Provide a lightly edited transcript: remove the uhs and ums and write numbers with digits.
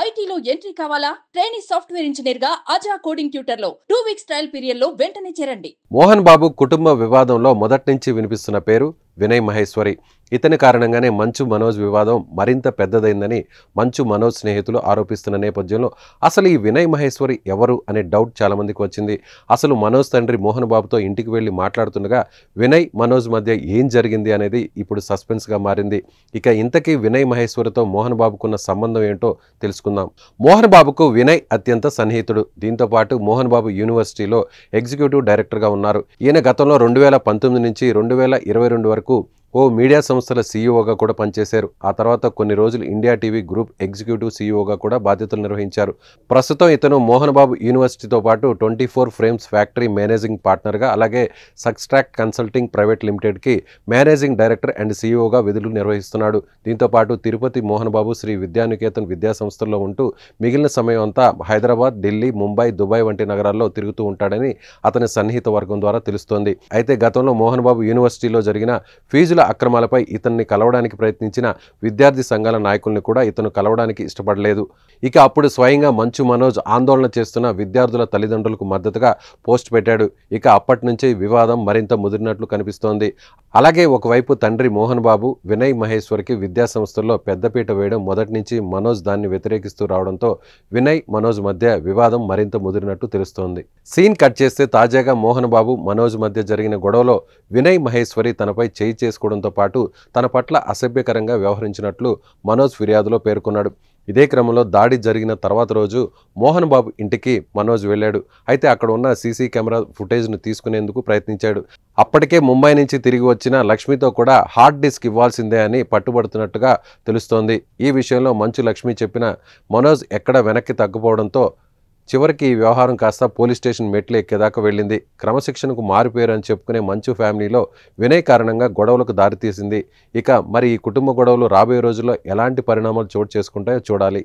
ఐటీలో ఎంట్రీ కావాలా? Trainee software engineer గా అజా కోడింగ్ ట్యూటర్ లో 2 వీక్స్ ట్రయల్ పీరియడ్ లో వెంటనే చేరండి. మోహన్ బాబు కుటుంబ వివాదంలో మొదటి నుంచి వినిపిస్తున్న పేరు వినయ్ మహేశ్వరి. ఇతని కారణంగానే మంచు మనోజ్ వివాదం మరింత పెద్దదైందని మంచు మనోజ్ స్నేహితులు ఆరోపిస్తున్న నేపథ్యంలో అసలు ఈ వినయ్ మహేశ్వరి ఎవరు అనే డౌట్ చాలా మందికి వచ్చింది. అసలు మనోజ్ తండ్రి మోహన్ బాబుతో ఇంటికి వెళ్లి మాట్లాడుతుండగా వినయ్ మనోజ్ మధ్య ఏం జరిగింది అనేది ఇప్పుడు సస్పెన్స్ గా మారింది. ఇక ఇంతకీ వినయ్ మహేశ్వరితో మోహన్ బాబుకున్న సంబంధం ఏంటో తెలుసుకుందాం. మోహన్ బాబుకు వినయ్ అత్యంత సన్నిహితుడు. దీంతో పాటు మోహన్ బాబు యూనివర్సిటీలో ఎగ్జిక్యూటివ్ డైరెక్టర్గా ఉన్నారు. ఈయన గతంలో 2019 నుంచి 2022 వరకు ఓ మీడియా సంస్థల సీఈఓగా కూడా పనిచేశారు. ఆ తర్వాత కొన్ని రోజులు ఇండియా టీవీ గ్రూప్ ఎగ్జిక్యూటివ్ సీఈఓగా కూడా బాధ్యతలు నిర్వహించారు. ప్రస్తుతం ఇతను మోహన్ బాబు యూనివర్సిటీతో పాటు 24 ఫ్రేమ్స్ ఫ్యాక్టరీ మేనేజింగ్ పార్ట్నర్గా, అలాగే సక్స్ట్రాక్ కన్సల్టింగ్ ప్రైవేట్ లిమిటెడ్కి మేనేజింగ్ డైరెక్టర్ అండ్ సీఈఓగా విధులు నిర్వహిస్తున్నాడు. దీంతో పాటు తిరుపతి మోహన్ బాబు శ్రీ విద్యానికేతన్ విద్యా సంస్థల్లో ఉంటూ మిగిలిన సమయం అంతా హైదరాబాద్, ఢిల్లీ, ముంబై, దుబాయ్ వంటి నగరాల్లో తిరుగుతూ ఉంటాడని అతని సన్నిహిత వర్గం ద్వారా తెలుస్తోంది. అయితే గతంలో మోహన్ బాబు యూనివర్సిటీలో జరిగిన ఫీజుల అక్రమాలపై ఇతన్ని కలవడానికి ప్రయత్నించిన విద్యార్థి సంఘాల నాయకుల్ని కూడా ఇతను కలవడానికి ఇష్టపడలేదు. ఇక అప్పుడు స్వయంగా మంచు మనోజ్ ఆందోళన చేస్తున్న విద్యార్థుల తల్లిదండ్రులకు మద్దతుగా పోస్ట్ పెట్టాడు. ఇక అప్పటి నుంచి వివాదం మరింత ముదిరినట్లు కనిపిస్తోంది. అలాగే ఒకవైపు తండ్రి మోహన్ బాబు వినయ్ మహేశ్వరికి విద్యా సంస్థల్లో పెద్దపీట వేయడం మొదటి నుంచి మనోజ్ దాన్ని వ్యతిరేకిస్తూ రావడంతో వినయ్ మనోజ్ మధ్య వివాదం మరింత ముదిరినట్టు తెలుస్తోంది. సీన్ కట్ చేస్తే తాజాగా మోహన్ బాబు మనోజ్ మధ్య జరిగిన గొడవలో వినయ్ మహేశ్వరి తనపై చేయి చేసుకోవడంతో పాటు తన పట్ల అసభ్యకరంగా వ్యవహరించినట్లు మనోజ్ ఫిర్యాదులో పేర్కొన్నాడు. ఇదే క్రమంలో దాడి జరిగిన తర్వాత రోజు మోహన్ బాబు ఇంటికి మనోజ్ వెళ్ళాడు. అయితే అక్కడ ఉన్న సీసీ కెమెరా ఫుటేజ్ను తీసుకునేందుకు ప్రయత్నించాడు. అప్పటికే ముంబై నుంచి తిరిగి వచ్చిన లక్ష్మితో కూడా హార్డ్ డిస్క్ ఇవ్వాల్సిందే అని పట్టుబడుతున్నట్టుగా తెలుస్తోంది. ఈ విషయంలో మంచు లక్ష్మి చెప్పిన మనోజ్ ఎక్కడ వెనక్కి తగ్గిపోవడంతో చివరికి ఈ వ్యవహారం కాస్త పోలీస్ స్టేషన్ మెట్లు ఎక్కేదాకా వెళ్ళింది. క్రమశిక్షణకు మారిపోయారు అని చెప్పుకునే మంచు ఫ్యామిలీలో వినయ్ కారణంగా గొడవలకు దారితీసింది. ఇక మరి ఈ కుటుంబ గొడవలు రాబోయే రోజుల్లో ఎలాంటి పరిణామాలు చోటు చేసుకుంటాయో చూడాలి.